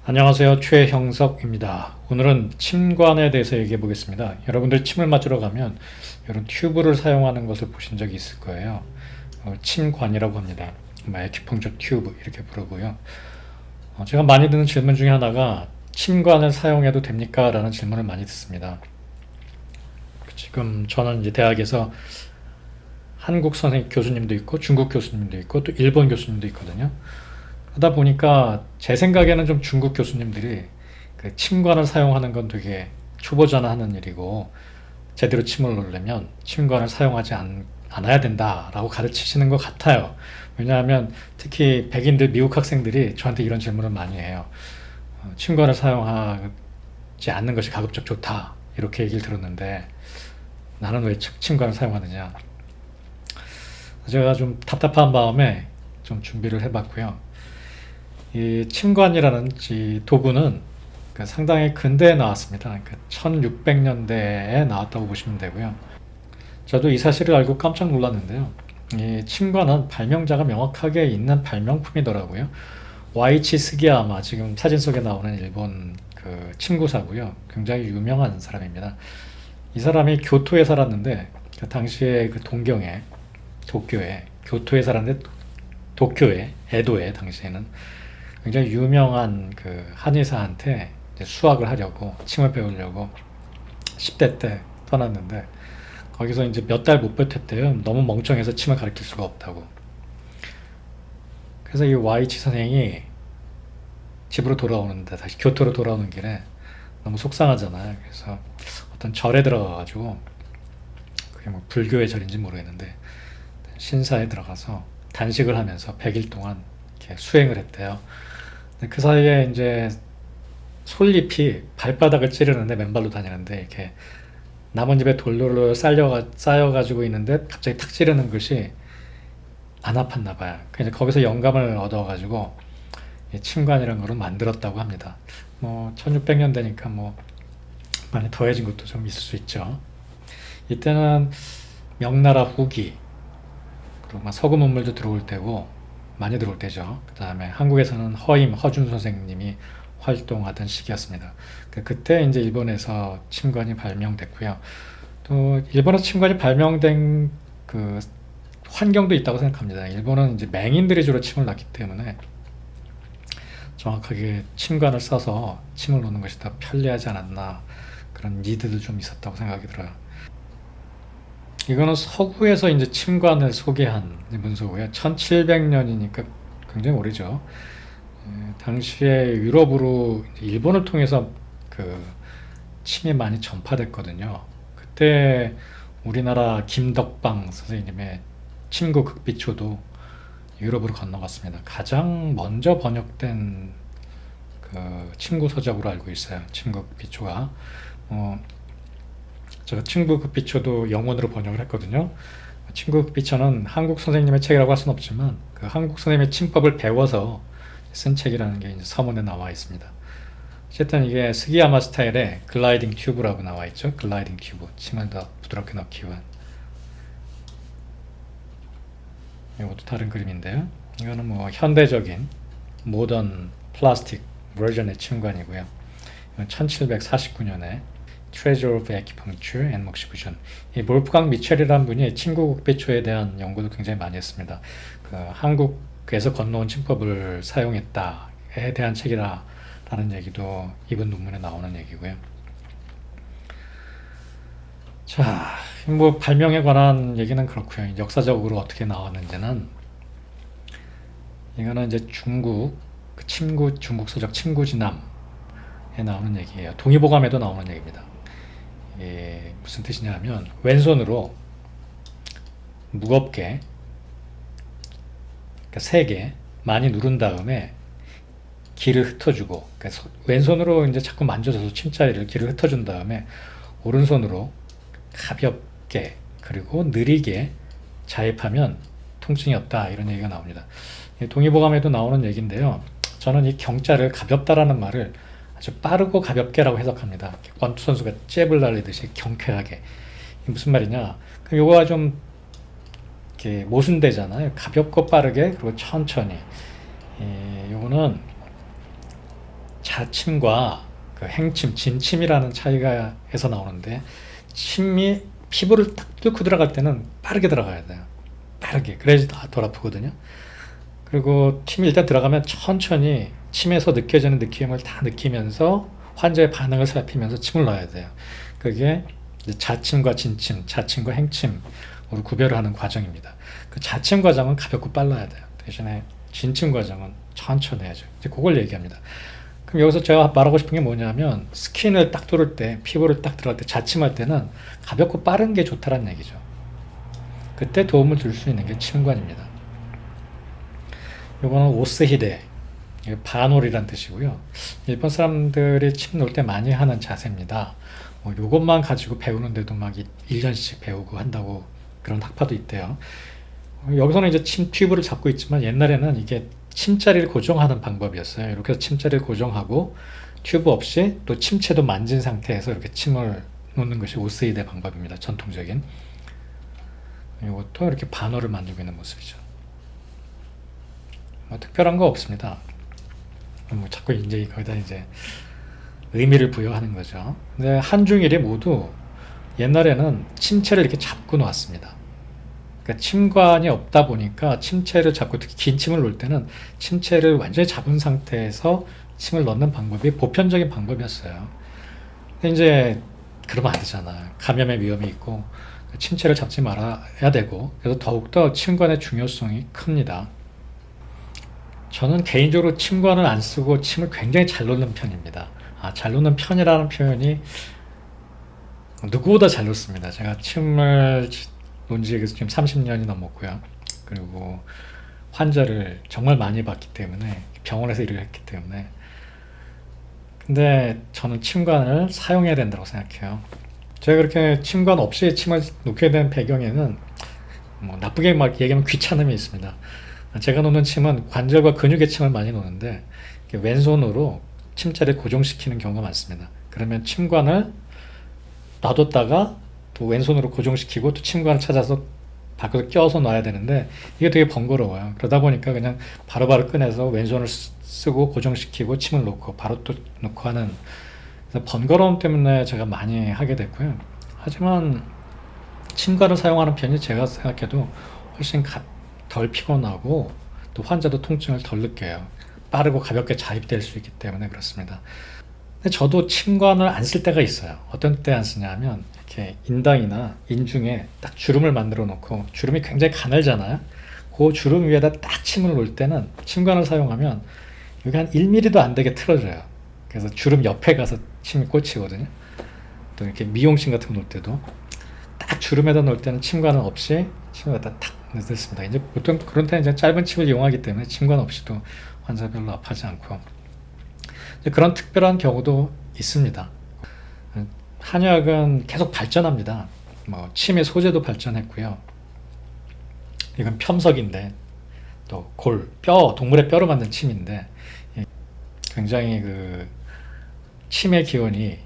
안녕하세요. 최형석입니다. 오늘은 침관에 대해서 얘기해 보겠습니다. 여러분들 침을 맞으러 가면 이런 튜브를 사용하는 것을 보신 적이 있을 거예요. 침관이라고 합니다. 에큐펑처 튜브 이렇게 부르고요. 제가 많이 듣는 질문 중에 하나가 침관을 사용해도 됩니까? 라는 질문을 많이 듣습니다. 지금 저는 이제 대학에서 한국 선생님 교수님도 있고 중국 교수님도 있고 또 일본 교수님도 있거든요. 그러다 보니까 제 생각에는 좀 중국 교수님들이 그 침관을 사용하는 건 되게 초보자나 하는 일이고 제대로 침을 놓으려면 침관을 사용하지 않아야 된다라고 가르치시는 것 같아요. 왜냐하면 특히 백인들 미국 학생들이 저한테 이런 질문을 많이 해요. 침관을 사용하지 않는 것이 가급적 좋다 이렇게 얘기를 들었는데 나는 왜 침관을 사용하느냐. 제가 좀 답답한 마음에 좀 준비를 해봤고요. 이 침관이라는 이 도구는 상당히 근대에 나왔습니다. 1600년대에 나왔다고 보시면 되고요. 저도 이 사실을 알고 깜짝 놀랐는데요. 이 침관은 발명자가 명확하게 있는 발명품이더라고요. 와이치 스기야마, 지금 사진 속에 나오는 일본 그 침구사고요. 굉장히 유명한 사람입니다. 이 사람이 교토에 살았는데 그 당시에 그 동경에 도쿄에 교토에 살았는데 도쿄에 에도에 당시에는 굉장히 유명한 그 한의사한테 이제 수학을 하려고 침을 배우려고 10대 때 떠났는데 거기서 이제 몇 달 못 버텼대요. 너무 멍청해서 침을 가르칠 수가 없다고. 그래서 이 와이치 선생이 집으로 돌아오는데 다시 교토로 돌아오는 길에 너무 속상하잖아요. 그래서 어떤 절에 들어가가지고 그게 뭐 불교의 절인지 모르겠는데 신사에 들어가서 단식을 하면서 100일 동안 이렇게 수행을 했대요. 그 사이에 이제 솔잎이 발바닥을 찌르는데 맨발로 다니는데 이렇게 나뭇잎에 돌돌 쌓여가지고 있는데 갑자기 탁 찌르는 것이 안 아팠나 봐요. 그래서 거기서 영감을 얻어가지고 침관이라는 거를 만들었다고 합니다. 뭐 1600년 되니까 뭐 많이 더해진 것도 좀 있을 수 있죠. 이때는 명나라 후기 그리고 막 서구 문물도 들어올 때고 많이 들어올 때죠. 그 다음에 한국에서는 허준 선생님이 활동하던 시기였습니다. 그때 이제 일본에서 침관이 발명됐고요. 또 일본에서 침관이 발명된 그 환경도 있다고 생각합니다. 일본은 이제 맹인들이 주로 침을 놨기 때문에 정확하게 침관을 써서 침을 놓는 것이 더 편리하지 않았나 그런 니드도 좀 있었다고 생각이 들어요. 이거는 서구에서 이제 침관을 소개한 문서고요. 1700년이니까 굉장히 오래죠. 당시에 유럽으로 일본을 통해서 그 침이 많이 전파됐거든요. 그때 우리나라 김덕방 선생님의 침구 극비초도 유럽으로 건너갔습니다. 가장 먼저 번역된 그 침구 서적으로 알고 있어요. 침구 극비초가. 제가 친구 급비초도 영문으로 번역을 했거든요. 친구 급비초는 한국 선생님의 책이라고 할 수는 없지만 그 한국 선생님의 침법을 배워서 쓴 책이라는 게 이제 서문에 나와 있습니다. 어쨌든 이게 스기야마 스타일의 글라이딩 튜브라고 나와 있죠. 글라이딩 튜브, 침을 더 부드럽게 넣기 위한. 이것도 다른 그림인데요. 이거는 뭐 현대적인 모던 플라스틱 버전의 침관이고요. 이건 1749년에 Treasure of Acupuncture and Moxibution. 이 몰프강 미첼이라는 분이 침구 극비초에 대한 연구도 굉장히 많이 했습니다. 그 한국에서 건너온 침법을 사용했다에 대한 책이라는 얘기도 이분 논문에 나오는 얘기고요. 자, 뭐 발명에 관한 얘기는 그렇고요. 역사적으로 어떻게 나왔는지는 이거는 이제 중국 그 중국 서적 침구지남에 나오는 얘기예요. 동의보감에도 나오는 얘기입니다. 무슨 뜻이냐 하면 왼손으로 무겁게 그러니까 세게 많이 누른 다음에 기를 흩어주고 그러니까 왼손으로 이제 자꾸 만져줘서 침자리를 기를 흩어준 다음에 오른손으로 가볍게 그리고 느리게 자입하면 통증이 없다 이런 얘기가 나옵니다. 동의보감에도 나오는 얘기인데요. 저는 이 경자를 가볍다라는 말을 아주 빠르고 가볍게라고 해석합니다. 권투 선수가 잽을 날리듯이 경쾌하게. 무슨 말이냐? 그럼 요거가 좀 이렇게 모순되잖아요. 가볍고 빠르게 그리고 천천히. 요거는 자침과 그 행침, 진침이라는 차이가 해서 나오는데, 침이 피부를 딱 뚫고 들어갈 때는 빠르게 들어가야 돼요. 빠르게. 그래야지 덜 아프거든요. 그리고 침이 일단 들어가면 천천히 침에서 느껴지는 느낌을 다 느끼면서 환자의 반응을 살피면서 침을 넣어야 돼요. 그게 자침과 진침, 자침과 행침으로 구별을 하는 과정입니다. 그 자침 과정은 가볍고 빨라야 돼요. 대신에 진침 과정은 천천히 해야죠. 이제 그걸 얘기합니다. 그럼 여기서 제가 말하고 싶은 게 뭐냐면, 스킨을 딱 뚫을 때, 피부를 딱 들어갈 때, 자침할 때는 가볍고 빠른 게 좋다는 얘기죠. 그때 도움을 줄 수 있는 게 침관입니다. 이거는 오스히데, 반홀이란 뜻이고요. 일본 사람들이 침 놓을 때 많이 하는 자세입니다. 뭐 이것만 가지고 배우는데도 막 1년씩 배우고 한다고 그런 학파도 있대요. 여기서는 이제 침 튜브를 잡고 있지만, 옛날에는 이게 침자리를 고정하는 방법이었어요. 이렇게 해서 침자리를 고정하고 튜브 없이 또 침체도 만진 상태에서 이렇게 침을 놓는 것이 오스히데 방법입니다. 전통적인. 이것도 이렇게 반월을 만들고 있는 모습이죠. 뭐 특별한 거 없습니다. 뭐 자꾸 이제 거기다 이제 의미를 부여하는 거죠. 근데 한중일이 모두 옛날에는 침체를 이렇게 잡고 놓았습니다. 그러니까 침관이 없다 보니까 침체를 잡고, 특히 긴 침을 놓을 때는 침체를 완전히 잡은 상태에서 침을 넣는 방법이 보편적인 방법이었어요. 근데 이제 그러면 안 되잖아. 감염의 위험이 있고 침체를 잡지 말아야 되고, 그래서 더욱더 침관의 중요성이 큽니다. 저는 개인적으로 침관을 안 쓰고 침을 굉장히 잘 놓는 편입니다. 잘 놓는 편이라는 표현이 누구보다 잘 놓습니다. 제가 침을 논 지 지금 30년이 넘었고요. 그리고 환자를 정말 많이 봤기 때문에, 병원에서 일을 했기 때문에. 근데 저는 침관을 사용해야 된다고 생각해요. 제가 그렇게 침관 없이 침을 놓게 된 배경에는, 뭐 나쁘게 막 얘기하면 귀찮음이 있습니다. 제가 놓는 침은 관절과 근육의 침을 많이 놓는데, 왼손으로 침자리를 고정시키는 경우가 많습니다. 그러면 침관을 놔뒀다가 또 왼손으로 고정시키고 또 침관을 찾아서 밖에서 껴서 놔야 되는데, 이게 되게 번거로워요. 그러다 보니까 그냥 바로바로 꺼내서 왼손을 쓰고 고정시키고 침을 놓고 바로 또 놓고 하는, 그래서 번거로움 때문에 제가 많이 하게 됐고요. 하지만 침관을 사용하는 편이 제가 생각해도 훨씬 덜 피곤하고 또 환자도 통증을 덜 느껴요. 빠르고 가볍게 자입될 수 있기 때문에 그렇습니다. 근데 저도 침관을 안 쓸 때가 있어요. 어떤 때 안 쓰냐면, 이렇게 인당이나 인중에 딱 주름을 만들어 놓고, 주름이 굉장히 가늘잖아요. 그 주름 위에다 딱 침을 놓을 때는 침관을 사용하면 여기 한 1mm도 안 되게 틀어져요. 그래서 주름 옆에 가서 침이 꽂히거든요. 또 이렇게 미용실 같은 거 놓을 때도 딱 주름에다 놓을 때는 침관은 없이 침을 갖다 탁 넣습니다. 이제 보통 그런 때는 이제 짧은 침을 이용하기 때문에 침관 없이도 환자 별로 아파하지 않고, 그런 특별한 경우도 있습니다. 한의학은 계속 발전합니다. 뭐 침의 소재도 발전했고요. 이건 편석인데, 또 뼈, 동물의 뼈로 만든 침인데, 굉장히 그 침의 기원이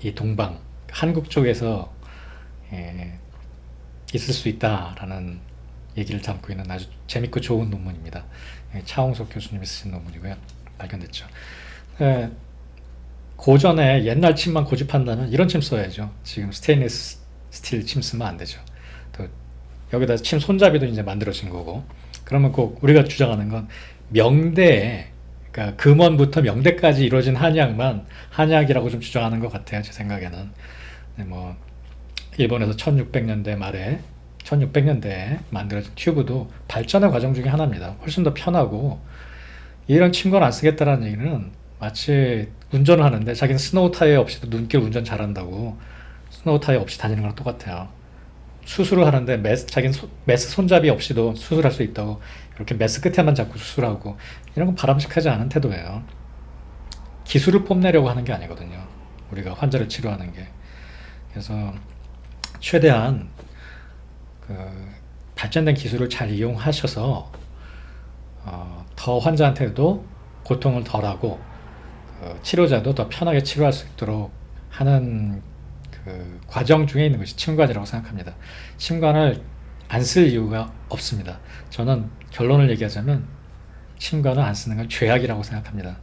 이 동방, 한국 쪽에서 있을 수 있다라는 얘기를 담고 있는 아주 재밌고 좋은 논문입니다. 차홍석 교수님이 쓰신 논문이고요. 발견됐죠. 고전에 옛날 침만 고집한다면 이런 침 써야죠. 지금 스테인리스 스틸 침 쓰면 안 되죠. 또 여기다 침 손잡이도 이제 만들어진 거고. 그러면 꼭 우리가 주장하는 건 명대에, 그러니까 금원부터 명대까지 이루어진 한의학만 한의학이라고 좀 주장하는 것 같아요. 제 생각에는. 뭐 일본에서 1600년대 말에 1600년대에 만들어진 튜브도 발전의 과정 중에 하나입니다. 훨씬 더 편하고, 이런 침관 안 쓰겠다라는 얘기는 마치 운전을 하는데 자기는 스노우 타이어 없이도 눈길 운전 잘한다고 스노우 타이어 없이 다니는 거랑 똑같아요. 수술을 하는데 자기는 메스 손잡이 없이도 수술할 수 있다고 이렇게 메스 끝에만 잡고 수술하고, 이런 건 바람직하지 않은 태도예요. 기술을 뽐내려고 하는 게 아니거든요. 우리가 환자를 치료하는 게. 그래서 최대한 그 발전된 기술을 잘 이용하셔서 더 환자한테도 고통을 덜하고 치료자도 더 편하게 치료할 수 있도록 하는 그 과정 중에 있는 것이 침관이라고 생각합니다. 침관을 안 쓸 이유가 없습니다. 저는 결론을 얘기하자면 침관을 안 쓰는 건 죄악이라고 생각합니다.